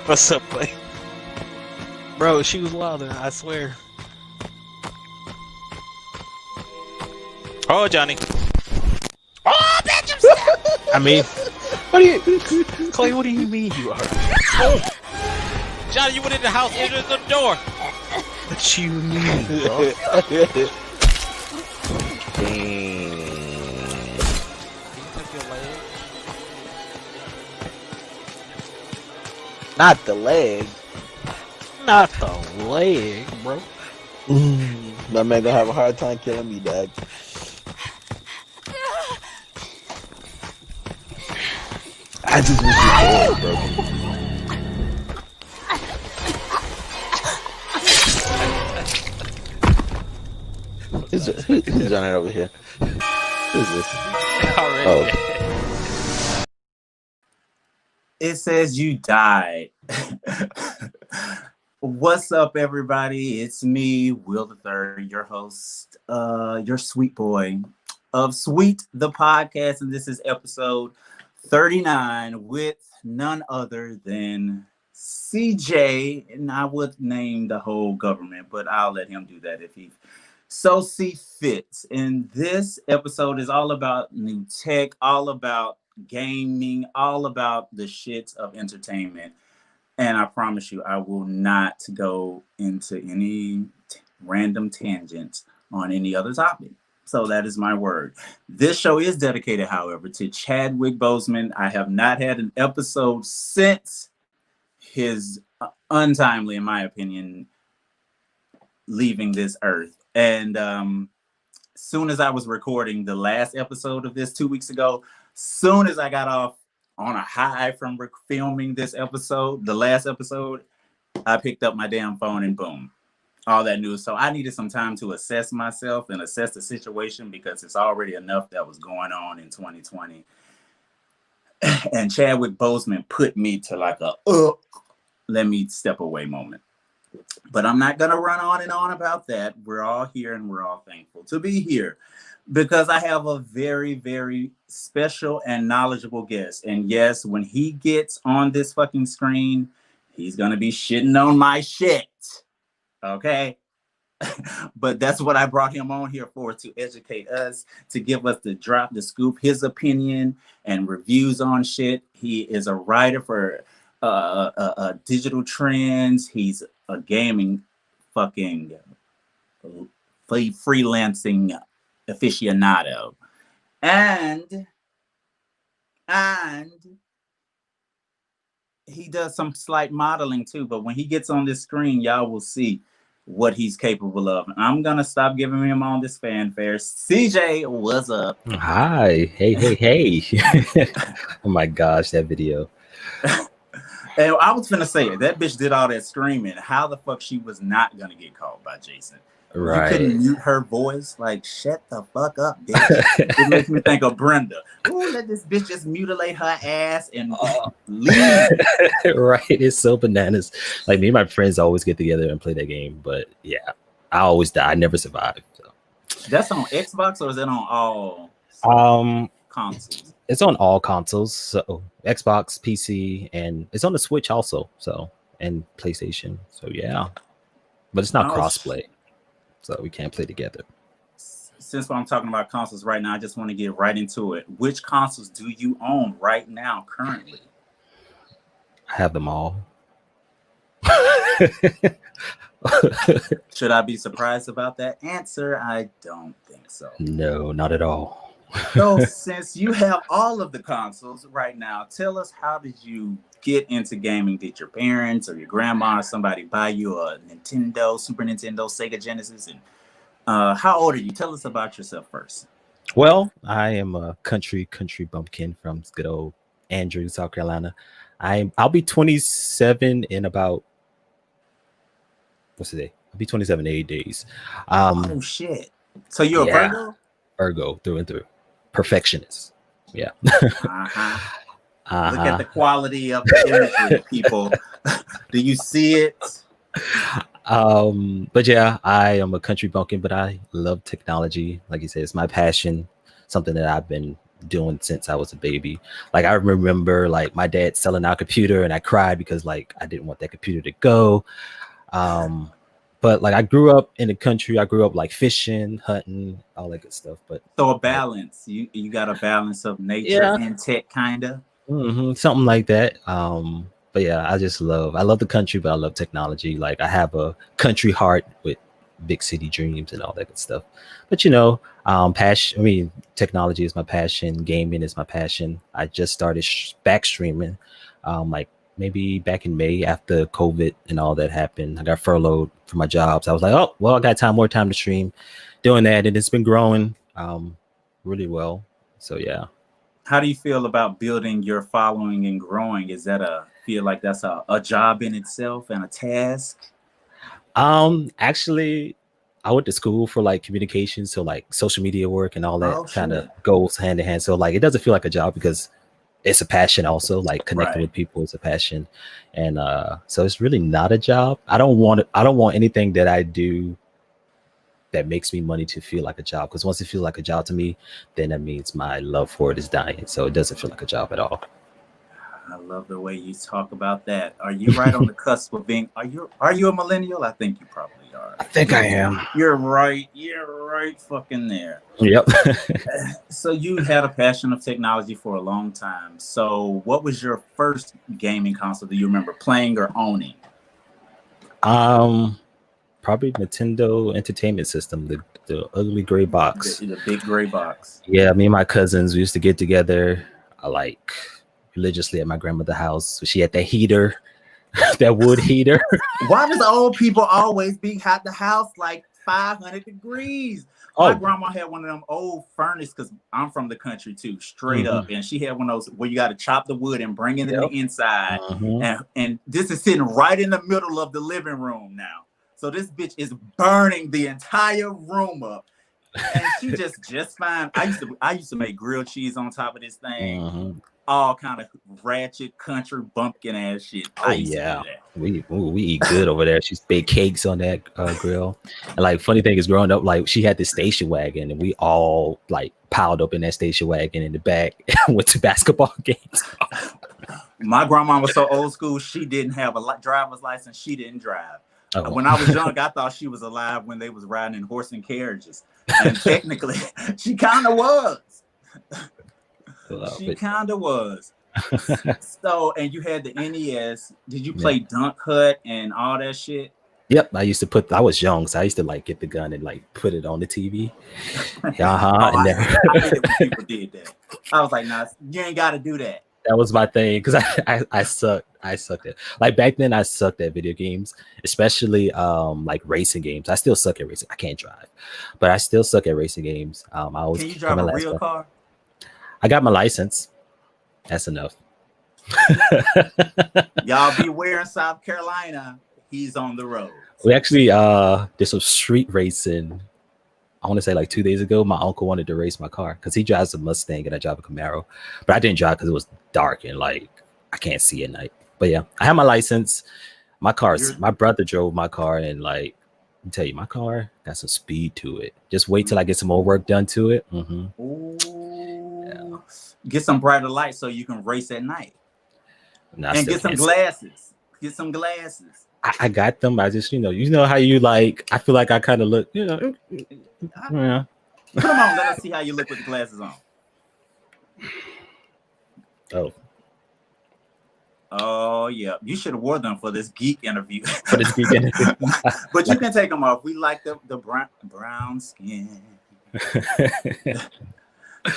What's up, boy? Bro, she was wilding, I swear. Oh, Johnny. Oh, bitch, I'm stuck. I mean, Clay, what do you mean you are? Oh. Johnny, you went in the house, entered the door. What you mean, bro? Not the leg. Not the leg, bro. That man gonna have a hard time killing me, Dad. I just wish his door was broken. Who's on it over here? Who's this? Already. Oh. It says you died. What's up, everybody? It's me, Will the Third, your host, your sweet boy of Sweet the Podcast, and this is episode 39 with none other than Cee J. And I would name the whole government, but I'll let him do that if he so see fits. And this episode is all about new tech, all about gaming, all about the shits of entertainment. And I promise you, I will not go into any random tangents on any other topic. So that is my word. This show is dedicated, however, to Chadwick Boseman. I have not had an episode since his untimely, in my opinion, leaving this earth. And soon as I was recording the last episode of this 2 weeks ago, soon as I got off on a high from filming this episode, the last episode, I picked up my damn phone and boom, all that news. So I needed some time to assess myself and assess the situation because it's already enough that was going on in 2020. And Chadwick Boseman put me to like a, let me step away moment. But I'm not going to run on and on about that. We're all here and we're all thankful to be here because I have a very, very special and knowledgeable guest. And yes, when he gets on this fucking screen, he's going to be shitting on my shit. Okay? But that's what I brought him on here for, to educate us, to give us the drop, the scoop, his opinion and reviews on shit. He is a writer for digital trends. He's a gaming fucking freelancing aficionado, and he does some slight modeling too. But when he gets on this screen, y'all will see what he's capable of. And I'm gonna stop giving him all this fanfare. Cee J, what's up? Hi, hey. Oh my gosh, that video. And I was finna say it. That bitch did all that screaming. How the fuck she was not gonna get caught by Jason? Right. You couldn't mute her voice. Like, shut the fuck up, bitch. It makes me think of Brenda. Ooh, let this bitch just mutilate her ass and leave. Right. It's so bananas. Like, me and my friends always get together and play that game. But yeah, I always die. I never survive. So. That's on Xbox or is that on all consoles? It's on all consoles. So Xbox, PC, and it's on the Switch also. So, and PlayStation. So yeah. But it's not crossplay. So we can't play together. Since I'm talking about consoles right now, I just want to get right into it. Which consoles do you own right now, currently? I have them all. Should I be surprised about that answer? I don't think so. No, not at all. So since you have all of the consoles right now, tell us, how did you get into gaming? Did your parents or your grandma or somebody buy you a Nintendo, Super Nintendo, Sega Genesis? And how old are you? Tell us about yourself first. Well, I am a country bumpkin from good old Andrews, South Carolina. I'll be 27 in about, what's the day? I'll be 27 in 8 days. Oh shit! So you're a Virgo? Virgo through and through. Perfectionist. Yeah. Look at the quality of the imagery, people. Do you see it? But yeah, I am a country bumpkin, but I love technology. Like you said, it's my passion, something that I've been doing since I was a baby. Like I remember like my dad selling our computer and I cried because like I didn't want that computer to go. But like I grew up in the country. I grew up like fishing, hunting, all that good stuff. But So a balance. You got a balance of nature and tech, kind of. Something like that. But yeah, I love the country, but I love technology. Like I have a country heart with big city dreams and all that good stuff. But you know, passion. I mean, technology is my passion. Gaming is my passion. I just started back streaming, like maybe back in May after COVID and all that happened. I got furloughed from my jobs. I was like, oh well, I got more time to stream, doing that, and it's been growing really well. So yeah. How do you feel about building your following and growing? Is that feel like that's a job in itself and a task? Actually, I went to school for like communications, so like social media work and all that kind of goes hand in hand. So like it doesn't feel like a job because it's a passion also, like connecting with people is a passion. And so it's really not a job. I don't want anything that I do that makes me money to feel like a job, because once it feels like a job to me, then that means my love for it is dying. So it doesn't feel like a job at all. I love the way you talk about that. Are you right on the cusp of being? Are you a millennial? I think you probably are. I think I am. You're right. You're right. Fucking there. Yep. So you had a passion of technology for a long time. So what was your first gaming console that you remember playing or owning? Probably Nintendo Entertainment System, the ugly gray box. The big gray box. Yeah, me and my cousins, we used to get together like religiously at my grandmother's house. So she had that heater, that wood heater. Why does old people always be at the house like 500 degrees? My grandma had one of them old furnace, because I'm from the country too, straight up. And she had one of those where you got to chop the wood and bring it in the inside. And this is sitting right in the middle of the living room now. So this bitch is burning the entire room up. And she just fine. I used to make grilled cheese on top of this thing. All kind of ratchet country bumpkin ass shit. We eat good over there. She's baked cakes on that grill. And like funny thing is, growing up, like she had this station wagon, and we all like piled up in that station wagon in the back and went to basketball games. My grandma was so old school. She didn't have a driver's license. She didn't drive. When I was young, I thought she was alive when they was riding in horse and carriages. And technically, she kind of was. She kind of was. So, and you had the NES. Did you play Dunk Hut and all that shit? Yep, I was young, so I used to like get the gun and like put it on the TV. I did it when people did that. I was like, nah, you ain't got to do that. That was my thing, because I sucked at, like back then I sucked at video games, especially like racing games. I still suck at racing. I can't drive, but I still suck at racing games. I always Can you drive a real car? I got my license. That's enough. Y'all beware in South Carolina. He's on the road. We actually did some street racing. I want to say like 2 days ago. My uncle wanted to race my car because he drives a Mustang and I drive a Camaro, but I didn't drive because it was dark and like I can't see at night. But yeah, I have my license. My brother drove my car, and like I tell you, my car got some speed to it. Just wait till I get some more work done to it. Get some brighter lights so you can race at night. And get some glasses. Get some glasses. I got them. I just, you know how you like, I feel like I kind of look, yeah. Come on, let us see how you look with the glasses on. Oh yeah, you should have wore them for this geek interview. But you can take them off. We like the brown skin.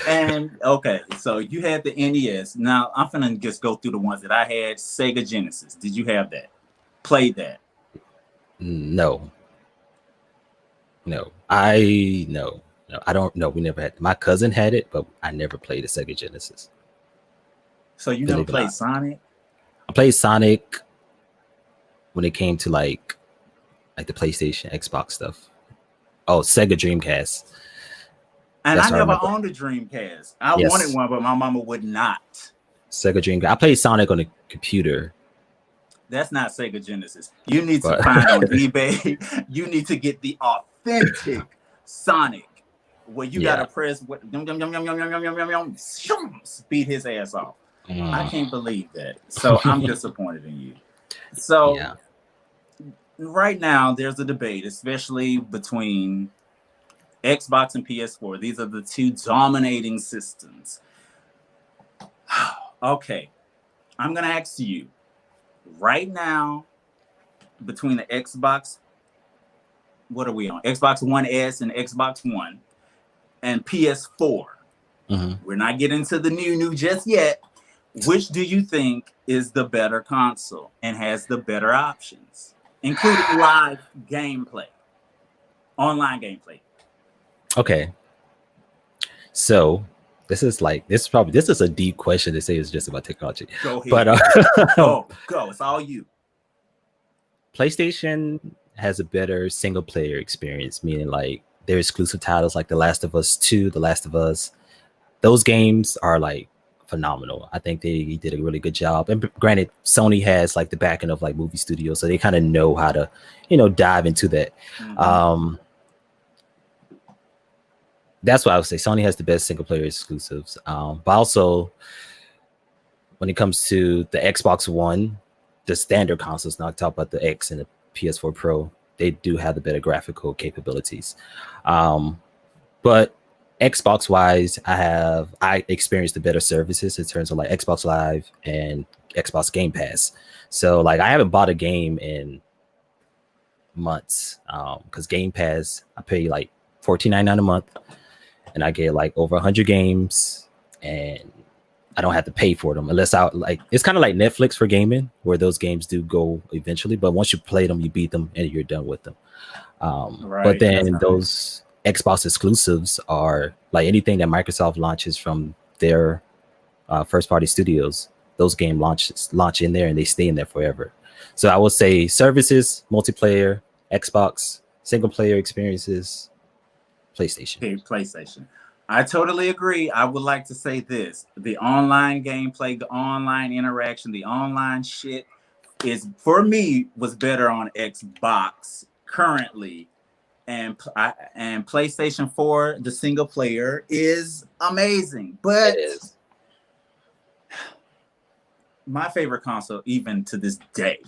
And okay, so you had the NES. Now I'm finna just go through the ones that I had. Sega Genesis. Did you have that? Played that? No. I don't know. We never had. My cousin had it, but I never played a Sega Genesis. So you never played Sonic? I played Sonic when it came to like the PlayStation, Xbox stuff. Oh, Sega Dreamcast. And I never owned a Dreamcast. I wanted one, but my mama would not. Sega Dreamcast. I played Sonic on a computer. That's not Sega Genesis. You need to find on eBay. You need to get the authentic Sonic. where you gotta press what speed his ass off. I can't believe that. So I'm disappointed in you. So right now there's a debate, especially between Xbox and PS4. These are the two dominating systems. Okay, I'm gonna ask you right now, between the Xbox, what are we on? Xbox One S and Xbox One and PS4. We're not getting to the new just yet. Which do you think is the better console and has the better options, including live gameplay, online gameplay? Okay. So this is a deep question to say it's just about technology. Go ahead. But go. It's all you. PlayStation has a better single player experience, meaning like their exclusive titles like The Last of Us 2, The Last of Us. Those games are like phenomenal. I think they did a really good job. And granted, Sony has like the backing of like movie studios, so they kind of know how to, dive into that. That's why I would say Sony has the best single player exclusives. But also, when it comes to the Xbox One, the standard consoles, not talk about the X and the PS4 Pro, they do have the better graphical capabilities. But Xbox wise, I experienced the better services in terms of like Xbox Live and Xbox Game Pass. So like I haven't bought a game in months because Game Pass, I pay like $14.99 a month and I get like over 100 games and I don't have to pay for them unless it's kind of like Netflix for gaming where those games do go eventually, but once you play them, you beat them and you're done with them. But then those Xbox exclusives are like anything that Microsoft launches from their first party studios. Those game launch in there and they stay in there forever. So I would say services, multiplayer, Xbox, single player experiences, PlayStation. Okay, PlayStation. I totally agree. I would like to say this: the online gameplay, the online interaction, the online shit is for me was better on Xbox currently, and PlayStation 4, the single player is amazing. But my favorite console, even to this day,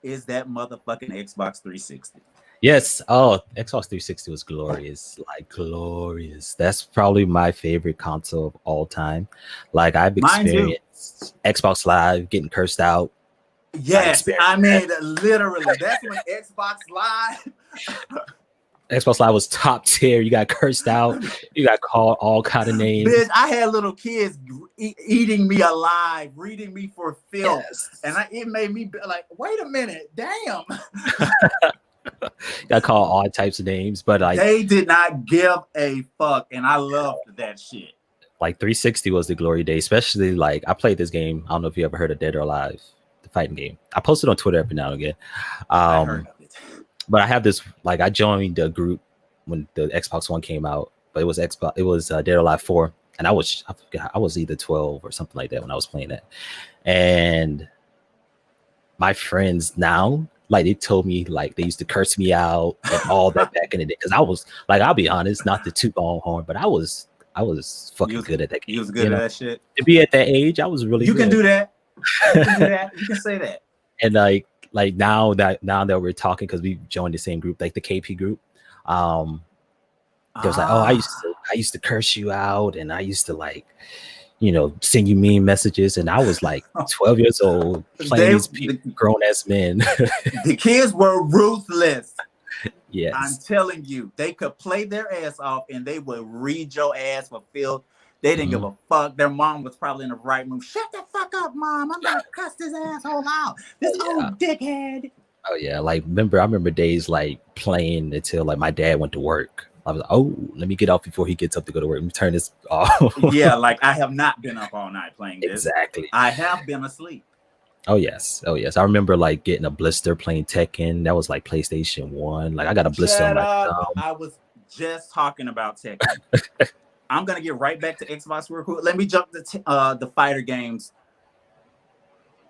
is that motherfucking Xbox 360. Yes. Oh, Xbox 360 was glorious. Like glorious. That's probably my favorite console of all time. Like I've experienced Xbox Live getting cursed out. Yes, I mean literally. That's when Xbox Live was top tier. You got cursed out. You got called all kind of names. Bitch, I had little kids eating me alive, reading me for filth, and it made me be like, wait a minute, damn. Got called all types of names, but like they did not give a fuck, and I loved that shit. Like 360 was the glory day, especially like I played this game. I don't know if you ever heard of Dead or Alive, the fighting game. I posted on Twitter every now and again. I heard of it. But I have this like I joined the group when the Xbox One came out, but it was Dead or Alive 4, and I was either 12 or something like that when I was playing that, and my friends now. Like they told me like they used to curse me out and all that back in the day. Cause I was like, I'll be honest, not to toot my own horn, but I was fucking good at that game. You was good at that shit. To be at that age, I was really You good. Can do that. You can do that. You can say that. And like now that we're talking, because we joined the same group, like the KP group. They was like, oh, I used to curse you out and I used to like send you mean messages, and I was like 12 years old playing these grown ass men. The kids were ruthless. Yes, I'm telling you, they could play their ass off, and they would read your ass for filth. They didn't give a fuck. Their mom was probably in the right room. Shut the fuck up, mom! I'm gonna cuss this asshole out. This old dickhead. Oh yeah, like I remember days like playing until like my dad went to work. I was like, oh, let me get off before he gets up to go to work. Let me turn this off. Yeah, like I have not been up all night playing this. Exactly. I have been asleep. Oh yes. I remember like getting a blister playing Tekken. That was like PlayStation 1. Like I got a blister on my thumb. I was just talking about Tekken. I'm gonna get right back to Xbox real quick. Let me jump to the fighter games.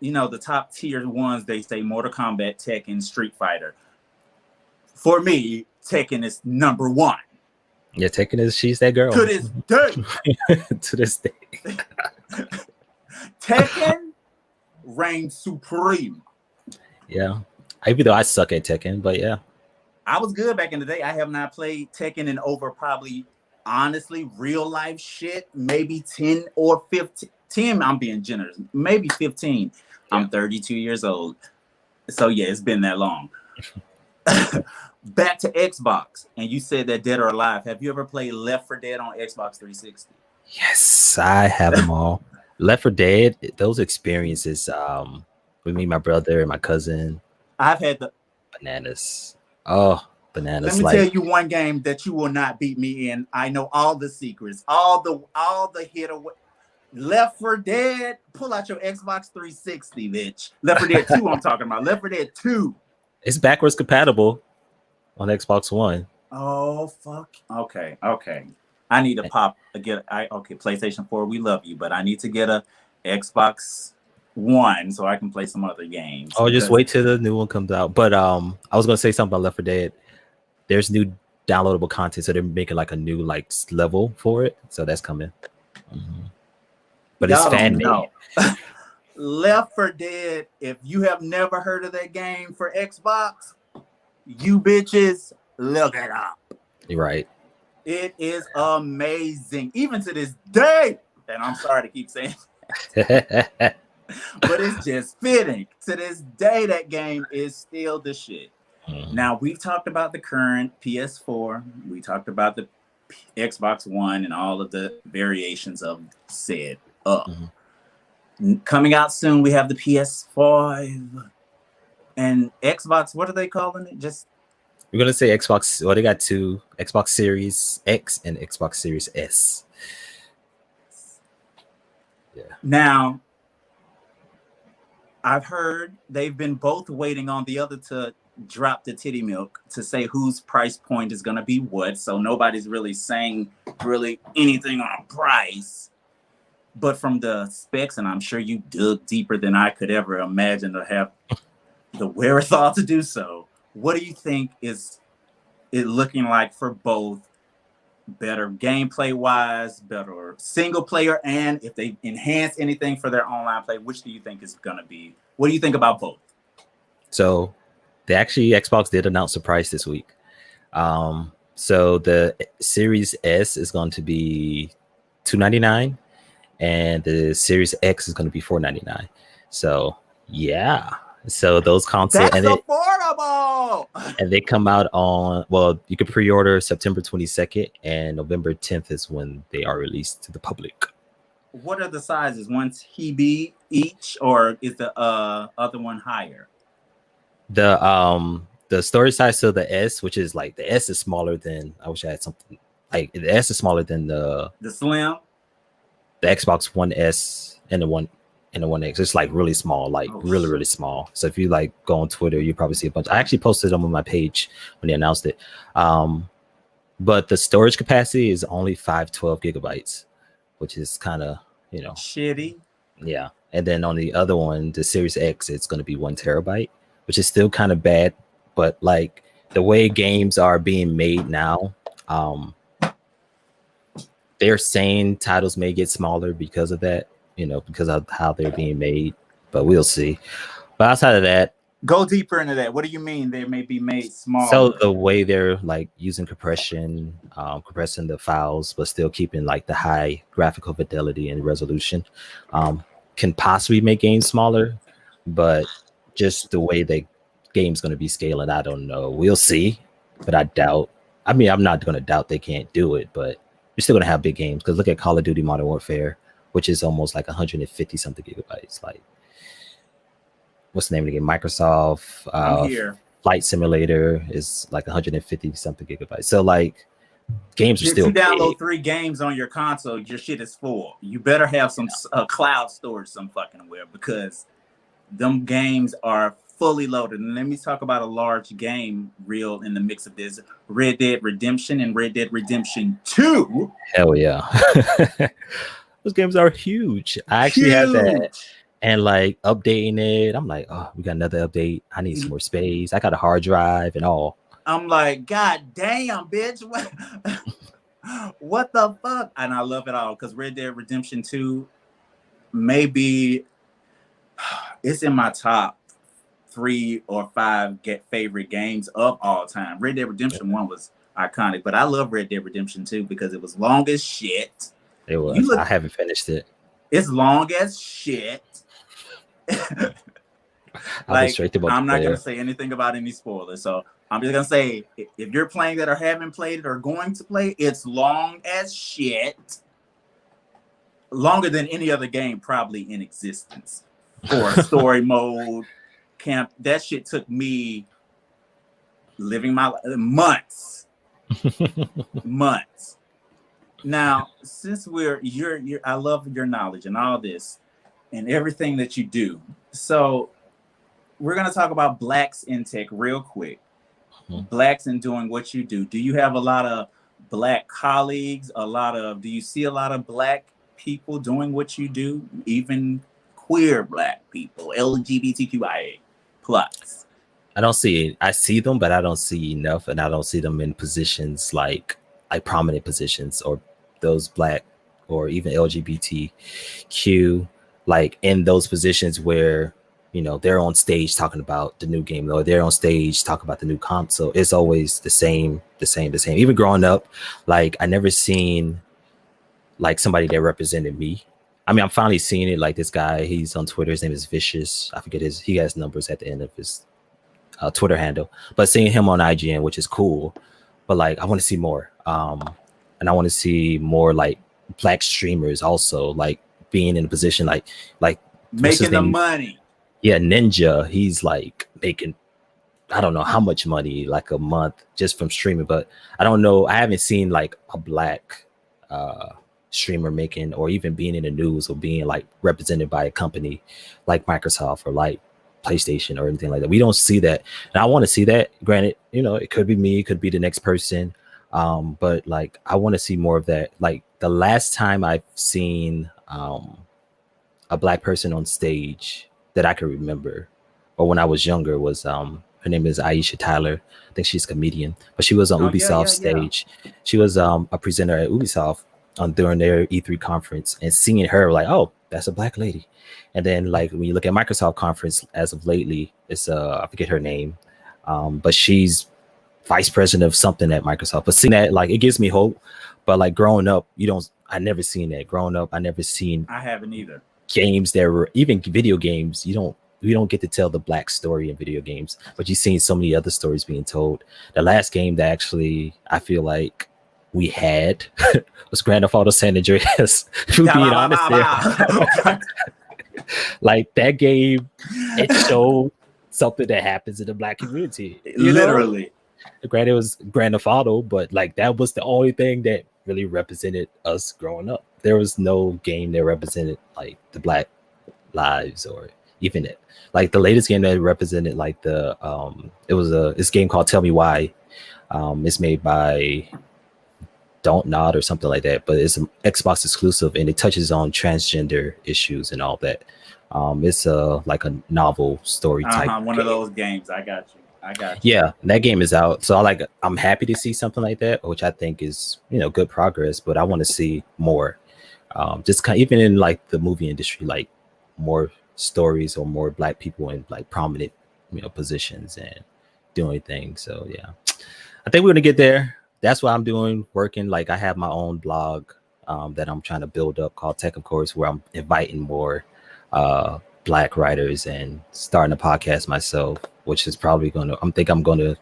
The top tier ones, they say Mortal Kombat, Tekken, Street Fighter. For me, Tekken is number one. Yeah, Tekken is she's that girl. To this day. To this day. Tekken reigns supreme. Yeah. Even though I suck at Tekken, but yeah. I was good back in the day. I have not played Tekken in over probably, honestly, real life shit, maybe 10 or 15. 10, I'm being generous. Maybe 15. Yeah. I'm 32 years old. So yeah, it's been that long. Back to Xbox. And you said that Dead or Alive. Have you ever played Left 4 Dead on Xbox 360? Yes, I have them all. Left 4 Dead, those experiences, with me, my brother, and my cousin. I've had the bananas. Oh, bananas. Let me tell you one game that you will not beat me in. I know all the secrets, all the hit away. Left 4 Dead, pull out your Xbox 360, bitch. Left 4 Dead 2, I'm talking about. Left 4 Dead 2. It's backwards compatible on Xbox One. Oh, fuck. Okay. I need to PlayStation 4, we love you, but I need to get a Xbox One so I can play some other games. Oh, just wait till the new one comes out. But I was gonna say something about Left 4 Dead. There's new downloadable content, so they're making like a new like level for it. So that's coming. Mm-hmm. But y'all it's fan made. Left 4 Dead, if you have never heard of that game for Xbox, you bitches, look it up. You're right. It is amazing, even to this day. And I'm sorry to keep saying that. But it's just fitting. To this day, that game is still the shit. Mm-hmm. Now, we've talked about the current PS4. We talked about the Xbox One and all of the variations of said. Mm-hmm. Coming out soon, we have the PS5 and Xbox. What are they calling it? Just we're gonna say Xbox. Well, they got two: Xbox Series X and Xbox Series S. Yeah. Now, I've heard they've been both waiting on the other to drop the titty milk to say whose price point is gonna be what. So nobody's really saying anything on price. But from the specs, and I'm sure you dug deeper than I could ever imagine to have the wherewithal to do so, what do you think is it looking like for both? Better gameplay-wise, better single-player, and if they enhance anything for their online play, which do you think is going to be? What do you think about both? So, Xbox did announce the price this week. So the Series S is going to be $299. And the Series X is going to be $499. So yeah, so those consoles that's affordable. And they come out on you can pre-order September 22nd, and November 10th is when they are released to the public. What are the sizes? One's TB each, or is the other one higher? The storage size, so the S, which is like the S is smaller than I wish I had something like the S is smaller than the Slim. The Xbox One S and the One X. It's like really small, like really small. So if you like go on Twitter, you probably see a bunch. I actually posted them on my page when they announced it. But the storage capacity is only 512 gigabytes, which is kind of shitty. Yeah. And then on the other one, the Series X, it's going to be 1 terabyte, which is still kind of bad. But like the way games are being made now, they're saying titles may get smaller because of that, because of how they're being made, but we'll see. But outside of that, go deeper into that. What do you mean they may be made smaller? So the way they're like using compression, compressing the files, but still keeping like the high graphical fidelity and resolution, can possibly make games smaller, but just the way the game's going to be scaling, I don't know. We'll see, but I doubt. I mean, I'm not going to doubt they can't do it, but you're still going to have big games, because look at Call of Duty Modern Warfare, which is almost like 150 something gigabytes. Like, what's the name of the game? Microsoft Flight Simulator is like 150 something gigabytes. So like, games are still. If you download 3 games on your console, your shit is full. You better have some cloud storage some fucking where, because them games are fully loaded. And let me talk about a large game real in the mix of this: Red Dead Redemption and Red Dead Redemption 2. Hell yeah. Those games are huge. I actually have that, and like updating it, I'm like, oh, we got another update. I need some more space. I got a hard drive and all. I'm like, God damn, bitch. What the fuck? And I love it all because Red Dead Redemption 2 maybe it's in my top 3 or 5 favorite games of all time. Red Dead Redemption 1 was iconic, but I love Red Dead Redemption 2 because it was long as shit. It was. I haven't finished it. It's long as shit. Like, I'm not going to say anything about any spoilers. So I'm just going to say, if you're playing that or haven't played it or going to play, it's long as shit. Longer than any other game probably in existence. Or story mode, camp. That shit took me living my months. Months. Now, since I love your knowledge and all this and everything that you do. So we're going to talk about Blacks in tech real quick. Blacks in doing what you do. Do you have a lot of Black colleagues? Do you see a lot of Black people doing what you do? Even queer Black people, LGBTQIA plus? I don't see it. I see them, but I don't see enough, and I don't see them in positions like prominent positions or those Black or even LGBTQ, like in those positions where, you know, they're on stage talking about the new game, or they're on stage talking about the new console. It's always the same. Even growing up, like I never seen like somebody that represented me. I mean, I'm finally seeing it. Like this guy, he's on Twitter. His name is Vicious. I forget he has numbers at the end of his Twitter handle. But seeing him on IGN, which is cool. But like, I want to see more. And I want to see more like Black streamers also like being in a position like making the money. Yeah, Ninja. He's like making, I don't know how much money, like a month just from streaming. But I don't know. I haven't seen like a Black streamer making, or even being in the news, or being like represented by a company like Microsoft or like PlayStation or anything like that. We don't see that, and I want to see that. Granted, you know, it could be me, it could be the next person, but like I want to see more of that. Like the last time I've seen a Black person on stage that I could remember, or when I was younger, was her name is Aisha Tyler. I think she's a comedian, but she was on Ubisoft stage. She was a presenter at Ubisoft during their E3 conference, and seeing her like, oh, that's a Black lady. And then like when you look at Microsoft conference as of lately, it's I forget her name, but she's vice president of something at Microsoft. But seeing that, like, it gives me hope. But like growing up, I never seen that. Growing up, I haven't either. Games that were, even video games, we don't get to tell the Black story in video games, but you've seen so many other stories being told. The last game that actually I feel like we had was Grand Theft Auto San Andreas. Being honest there. Like that game, it showed something that happens in the Black community. Literally. Granted, it was Grand Theft Auto, but like that was the only thing that really represented us growing up. There was no game that represented like the Black lives, or even it. Like the latest game that represented like the it was this game called Tell Me Why. It's made by Don't Nod or something like that, but it's an Xbox exclusive, and it touches on transgender issues and all that. It's like a novel story type one game. Of those games. I got you. Yeah, that game is out, so I'm happy to see something like that, which I think is, you know, good progress. But I want to see more, just kind of, even in like the movie industry, like more stories or more Black people in like prominent, you know, positions and doing things. So yeah, I think we're gonna get there. That's what I'm doing, working. Like I have my own blog that I'm trying to build up called Tech of Course, where I'm inviting more Black writers and starting a podcast myself, which is probably I'm going to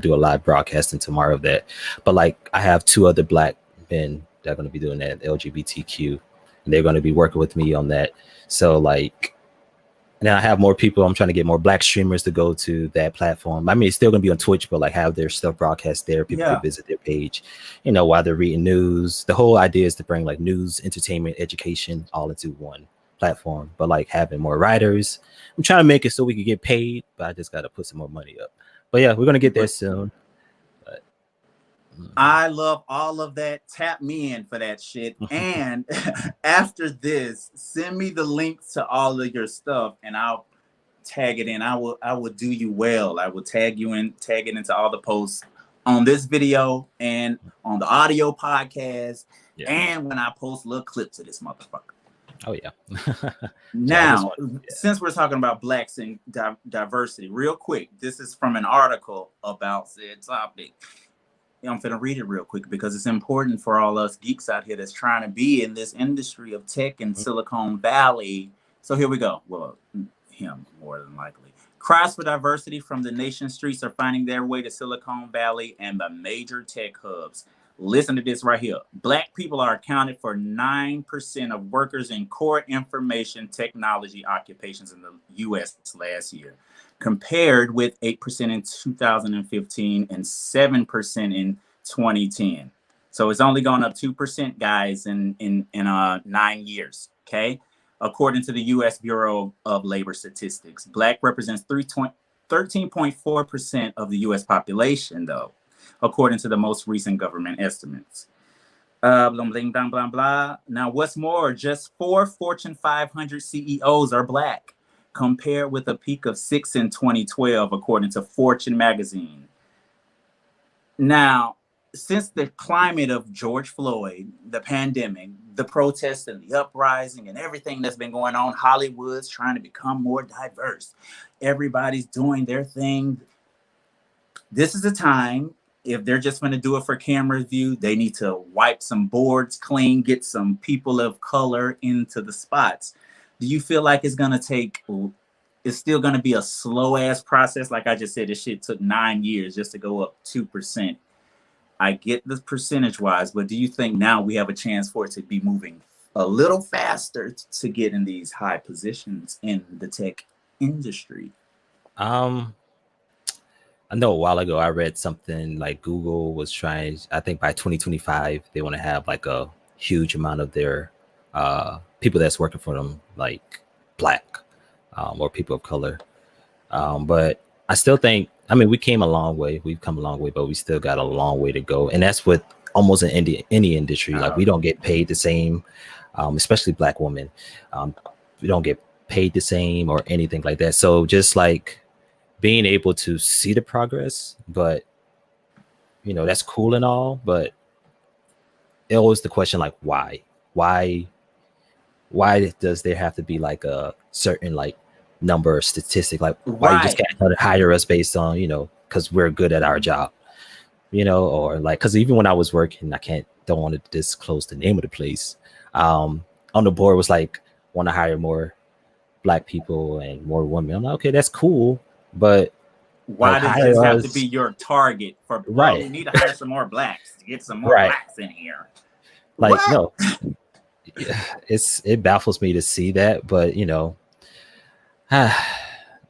do a live broadcasting tomorrow of that. But like I have 2 other Black men that are going to be doing that, LGBTQ, and they're going to be working with me on that. So like, and then I have more people. I'm trying to get more Black streamers to go to that platform. I mean, it's still going to be on Twitch, but like have their stuff broadcast there. People can visit their page, you know, while they're reading news. The whole idea is to bring like news, entertainment, education all into one platform, but like having more writers. I'm trying to make it so we can get paid, but I just got to put some more money up. But yeah, we're going to get there soon. But, I love all of that. Tap me in for that shit. And after this, send me the links to all of your stuff, and I'll tag it in. I will do you well. I will tag it into all the posts on this video and on the audio podcast, and when I post little clips of this motherfucker. Oh yeah. Now, since we're talking about blacks and diversity, real quick, this is from an article about said topic. I'm gonna read it real quick because it's important for all us geeks out here that's trying to be in this industry of tech in Silicon Valley. So here we go. Well, him more than likely. Cries for diversity from the nation's streets are finding their way to Silicon Valley and the major tech hubs. Listen to this right here. Black people are accounted for 9% of workers in core information technology occupations in the U.S. last year, compared with 8% in 2015 and 7% in 2010. So it's only gone up 2%, guys, in 9 years. Okay. According to the U.S. Bureau of Labor Statistics, Black represents 13.4% of the U.S. population, though, according to the most recent government estimates. Blah, blah, blah, blah, blah. Now, what's more, just 4 Fortune 500 CEOs are Black, compared with a peak of 6 in 2012, according to Fortune magazine. Now, since the climate of George Floyd, the pandemic, the protests and the uprising and everything that's been going on, Hollywood's trying to become more diverse. Everybody's doing their thing. This is a time, if they're just going to do it for camera view, they need to wipe some boards clean, get some people of color into the spots. Do you feel like it's still going to be a slow ass process? Like I just said, this shit took 9 years just to go up 2%. I get the percentage wise, but do you think now we have a chance for it to be moving a little faster to get in these high positions in the tech industry? I know a while ago I read something like Google was trying, I think by 2025, they want to have like a huge amount of their people that's working for them, like Black or people of color. But I still think, I mean, we came a long way. We've come a long way, but we still got a long way to go. And that's with almost in any industry. Like we don't get paid the same, especially Black women. We don't get paid the same or anything like that. So just like being able to see the progress, but that's cool and all, but it always the question, like, why does there have to be like a certain like number or statistic, like why you just can't hire us based on because we're good at our job, or like, because even when I was working, don't want to disclose the name of the place, on the board was like, want to hire more Black people and more women. I'm like, okay, that's cool, but why does this have to be your target for? Right, you need to hire some more Blacks to get some more Blacks in here. Like, what? No, it baffles me to see that, but I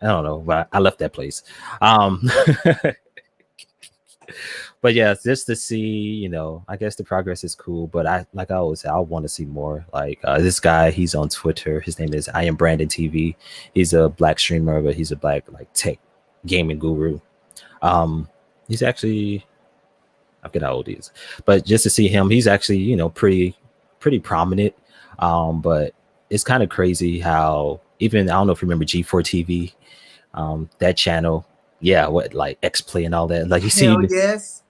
don't know, but I left that place. But yeah, just to see, I guess the progress is cool, but I always say, I want to see more. Like this guy, he's on Twitter. His name is I Am Brandon TV. He's a Black streamer, but he's a Black like tech gaming guru. He's actually, I forget how old he is, but just to see him, he's actually, pretty prominent. But it's kind of crazy how even, I don't know if you remember G4 TV, that channel, like X-Play and all that. Like you see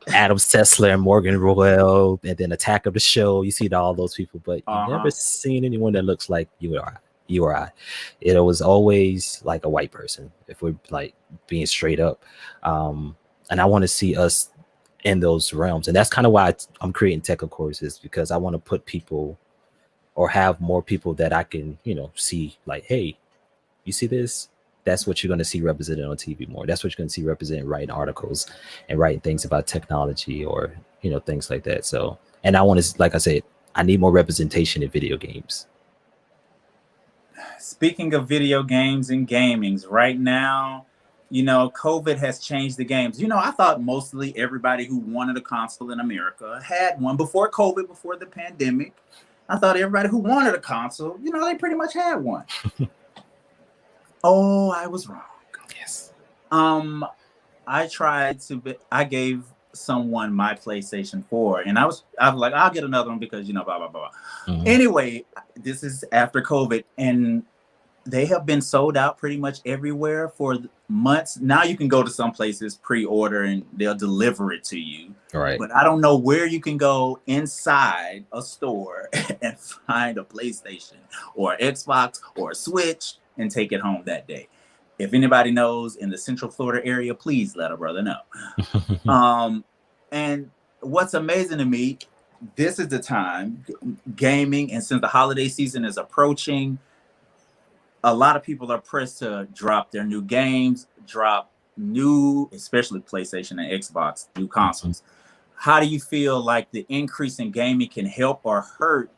Adam Sessler and Morgan Royal, and then Attack of the Show. You see all those people, but you never seen anyone that looks like you or I. It was always like a white person, if we're like being straight up. And I want to see us in those realms, and that's kind of why I'm creating tech courses, because I want to put people or have more people that I can see, like, hey, you see this? That's what you're going to see represented on TV more. That's what you're going to see represented writing articles and writing things about technology or things like that. So, and I want to, like I said, I need more representation in video games. Speaking of video games and gamings, right now, COVID has changed the games. I thought mostly everybody who wanted a console in America had one before COVID, before the pandemic. I thought everybody who wanted a console, they pretty much had one. Oh, I was wrong. Yes. I gave someone my PlayStation 4, and I was like, I'll get another one because blah blah blah. Mm-hmm. Anyway, this is after COVID, and they have been sold out pretty much everywhere for months. Now you can go to some places, pre-order, and they'll deliver it to you. Right. But I don't know where you can go inside a store and find a PlayStation or Xbox or a Switch and take it home that day. If anybody knows in the Central Florida area, please let a brother know. And what's amazing to me, this is the time gaming, and since the holiday season is approaching, a lot of people are pressed to drop their new games, drop new, especially PlayStation and Xbox, new consoles. How do you feel like the increase in gaming can help or hurt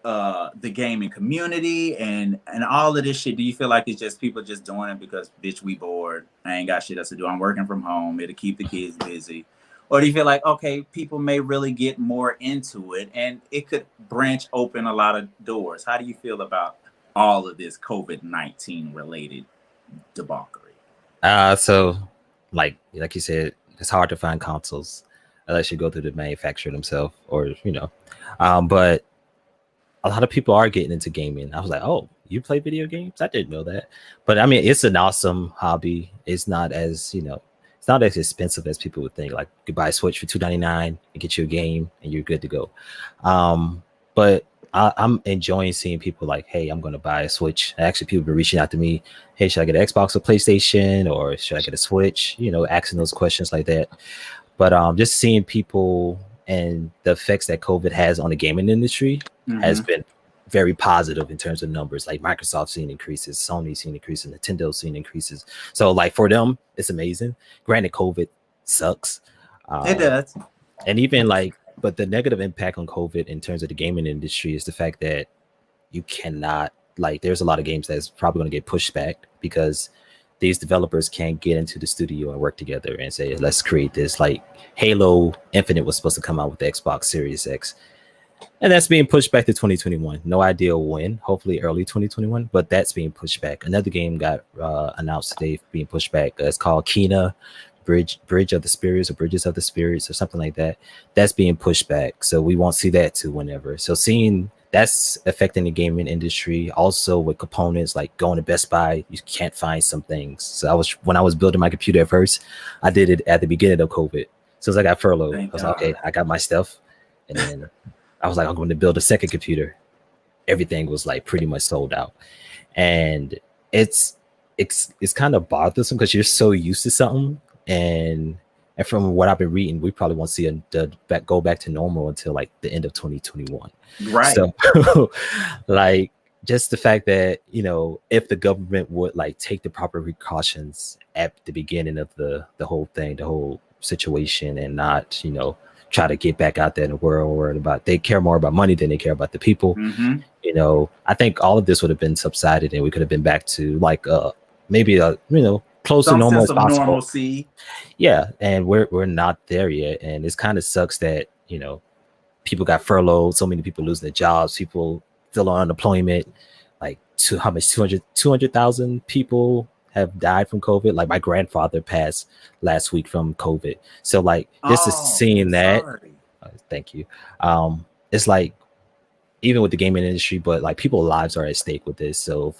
the gaming community and all of this shit? Do you feel like it's just people just doing it because, bitch, we bored, I ain't got shit else to do, I'm working from home, it'll keep the kids busy? Or do you feel like, okay, people may really get more into it and it could branch open a lot of doors? How do you feel about all of this COVID-19 related debauchery? So like you said, it's hard to find consoles unless you go through the manufacturer themselves, or but a lot of people are getting into gaming. I was like, oh, you play video games? I didn't know that. But I mean, it's an awesome hobby. It's not as it's not as expensive as people would think. Like, you buy a Switch for $299 and get you a game and you're good to go. But I'm enjoying seeing people like, hey, I'm going to buy a Switch. Actually, people have been reaching out to me. Hey, should I get an Xbox or PlayStation, or should I get a Switch? Asking those questions like that. But just seeing people and the effects that COVID has on the gaming industry has been very positive in terms of numbers. Like, Microsoft seeing increases, Sony seeing increases, Nintendo seeing increases. So like for them, it's amazing. Granted, COVID sucks. It does. And even but the negative impact on COVID in terms of the gaming industry is the fact that you cannot, there's a lot of games that's probably going to get pushed back because these developers can't get into the studio and work together and say, let's create this. Like, Halo Infinite was supposed to come out with the Xbox Series X, and that's being pushed back to 2021. No idea when, hopefully early 2021, but that's being pushed back. Another game got announced today being pushed back. It's called Kena Bridge of the Spirits, or Bridges of the Spirits, or something like that. That's being pushed back, so we won't see that too whenever. So seeing that's affecting the gaming industry. Also with components, like going to Best Buy, you can't find some things. So when I was building my computer at first, I did it at the beginning of COVID. So as I got furloughed, I was like, okay, I got my stuff, and then I was like, I'm going to build a second computer. Everything was pretty much sold out, and it's kind of bothersome because you're so used to something. And from what I've been reading, we probably won't see go back to normal until the end of 2021. Right. So just the fact that, if the government would take the proper precautions at the beginning of the whole thing, the whole situation, and not, try to get back out there in the world, they care more about money than they care about the people. I think all of this would have been subsided and we could have been back to maybe close to normal as possible. Normalcy. Yeah, and we're not there yet, and it's kind of sucks that people got furloughed, so many people losing their jobs, people still on unemployment. How much? 200,000 people have died from COVID. Like, my grandfather passed last week from COVID. So just seeing that. Thank you. It's even with the gaming industry, but people's lives are at stake with this. So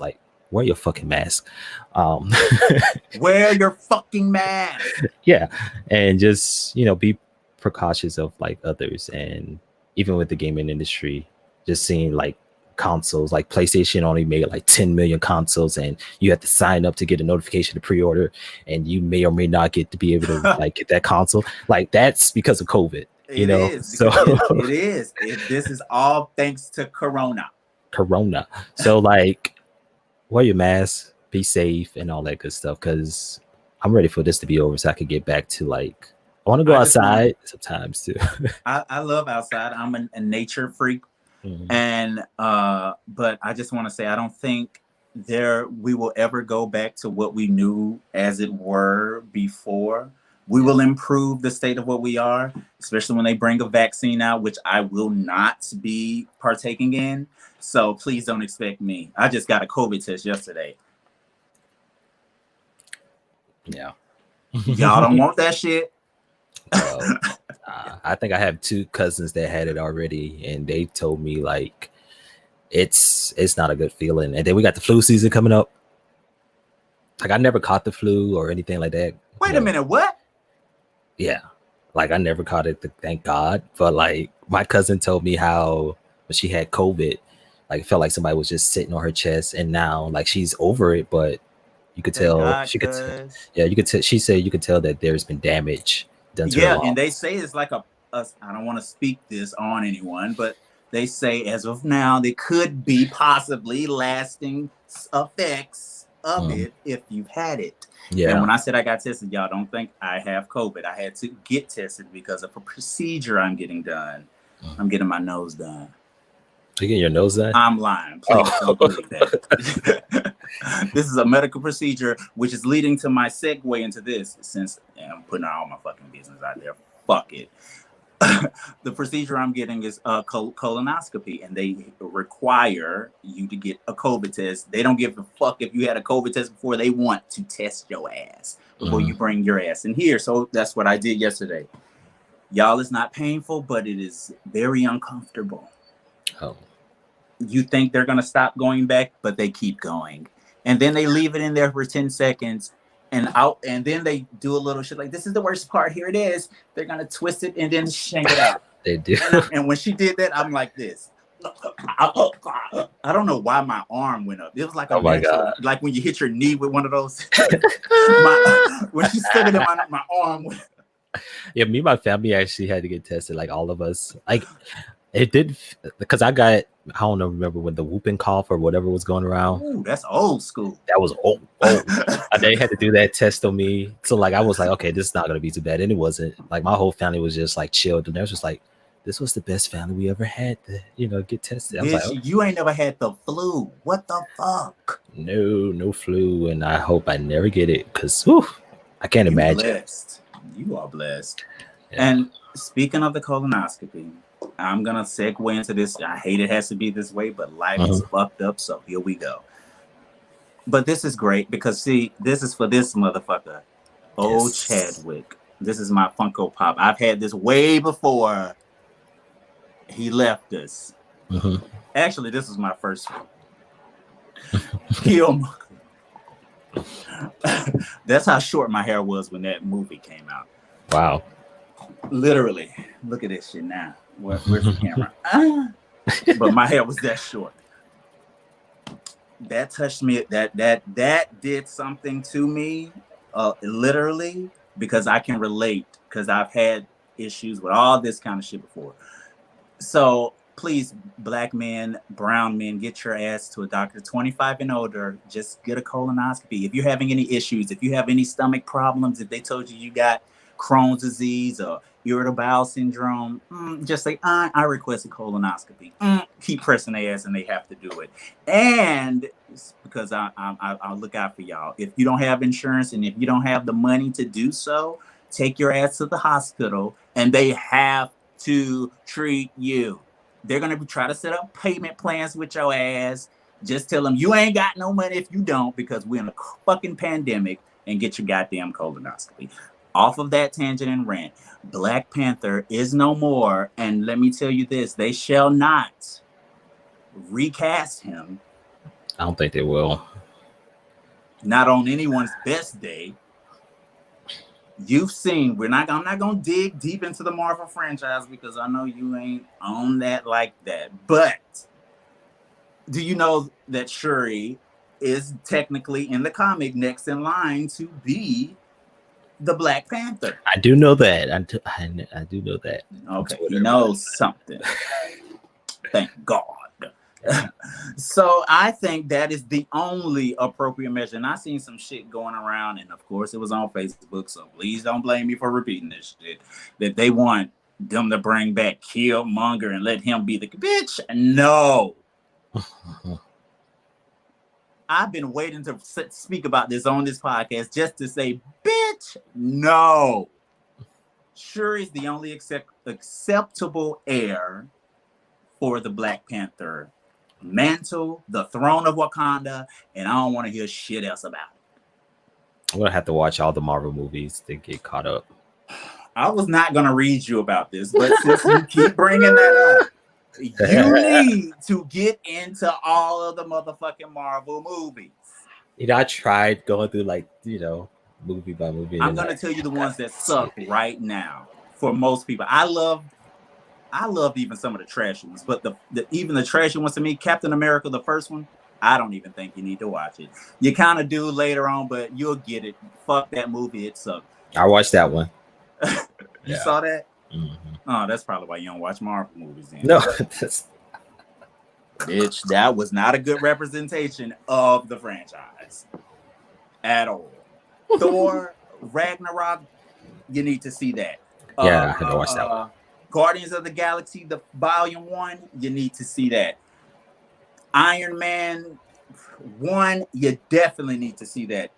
wear your fucking mask. Wear your fucking mask. Yeah, and just be precautious of others. And even with the gaming industry, just seeing consoles, PlayStation only made 10 million consoles, and you have to sign up to get a notification to pre-order, and you may or may not get to be able to get that console. That's because of COVID. It is. This is all thanks to Corona. So wear your mask, be safe, and all that good stuff, because I'm ready for this to be over so I could get back to I want to go outside sometimes too. I love outside. I'm a nature freak. And but I just want to say, I don't think we will ever go back to what we knew as it were before. We will improve the state of what we are, especially when they bring a vaccine out, which I will not be partaking in. So please don't expect me. I just got a COVID test yesterday. Yeah. Y'all don't want that shit. I think I have two cousins that had it already, and they told me it's not a good feeling. And then we got the flu season coming up. Like I never caught the flu or anything like that. Wait a minute, what? Yeah, like I never caught it, thank God. But like my cousin told me how when she had COVID, like it felt like somebody was just sitting on her chest, and now like she's over it, but you could Thank tell God, she could, cuz. yeah, you could tell. She said you could tell that there's been damage done to her Yeah, lungs. and they say it's like a I don't want to speak this on anyone, but they say as of now there could be possibly lasting effects of it if you've had it. Yeah. And when I said I got tested, y'all don't think I have COVID. I had to get tested because of a procedure I'm getting done. I'm getting my nose done. You getting your nose done? I'm lying. Please don't believe that. This is a medical procedure, which is leading to my segue into this. Since I'm putting all my fucking business out there, fuck it. The procedure I'm getting is a colonoscopy, and they require you to get a COVID test. They don't give a fuck if you had a COVID test before. They want to test your ass before you bring your ass in here. So that's what I did yesterday. Y'all, it's not painful, but it is very uncomfortable. Oh. You think they're going to stop going back, but they keep going. And then they leave it in there for 10 seconds and out. And then they do a little shit like, this is the worst part. Here it is. They're going to twist it and then shank it out. They do. And when she did that, I'm like this. I don't know why my arm went up. It was like a God. Like when you hit your knee with one of those. When she stuck it in my arm went. Yeah, me and my family actually had to get tested, like all of us. Like it did, because I don't know, remember when the whooping cough or whatever was going around. Ooh, that's old school. That was old. They had to do that test on me. So like I was like, okay, this is not gonna be too bad. And it wasn't. Like my whole family was just like chilled, and they was just like, this was the best family we ever had to, get tested. I was like, you ain't never had the flu. What the fuck? No flu, and I hope I never get it, because I can't imagine. Blessed. You are blessed. Yeah. And speaking of the colonoscopy, I'm gonna segue into this. I hate it has to be this way, but life is fucked up, so here we go. But this is great because see, this is for this motherfucker, old Chadwick. This is my Funko Pop. I've had this way before he left us. Actually, this was my first one. That's how short my hair was when that movie came out. Wow. Literally. Look at this shit now. Where's the camera? But my hair was that short. That touched me. That did something to me, literally, because I can relate, because I've had issues with all this kind of shit before. So please, black men, brown men, get your ass to a doctor. 25 and older, just get a colonoscopy. If you're having any issues, if you have any stomach problems, if they told you got Crohn's disease or irritable bowel syndrome, just say, I request a colonoscopy. Keep pressing their ass and they have to do it. And because I'll look out for y'all. If you don't have insurance and if you don't have the money to do so, take your ass to the hospital and they have to treat you. They're going to try to set up payment plans with your ass. Just tell them you ain't got no money if you don't, because we're in a fucking pandemic, and get your goddamn colonoscopy. Off of that tangent and rant, Black Panther is no more. And let me tell you this, they shall not recast him. I don't think they will. Not on anyone's best day. You've seen, I'm not going to dig deep into the Marvel franchise because I know you ain't on that like that. But do you know that Shuri is technically in the comic next in line to be the Black Panther? I do know that. I do know that. Okay, he knows something. Thank God. So I think that is the only appropriate measure. And I seen some shit going around, and of course it was on Facebook, so please don't blame me for repeating this shit, that they want them to bring back Killmonger and let him be the bitch. No. I've been waiting to speak about this on this podcast just to say, bitch, no. Shuri's the only acceptable heir for the Black Panther mantle, the throne of Wakanda, and I don't want to hear shit else about it. I'm gonna have to watch all the Marvel movies to get caught up. I was not gonna read you about this, but since you keep bringing that up, You need to get into all of the motherfucking Marvel movies. I tried going through like, movie by movie. I'm gonna tell you the ones that suck right now for most people. I loved even some of the trashy ones, but even the trashy ones to me, Captain America, the first one, I don't even think you need to watch it. You kind of do later on, but you'll get it. Fuck that movie, it sucked. I watched that one. You saw that? Mm-hmm. Oh, that's probably why you don't watch Marvel movies then. No, bitch, that was not a good representation of the franchise at all. Thor Ragnarok, you need to see that. Yeah, I haven't watched that one. Guardians of the Galaxy, the Volume 1, you need to see that. Iron Man 1, you definitely need to see that.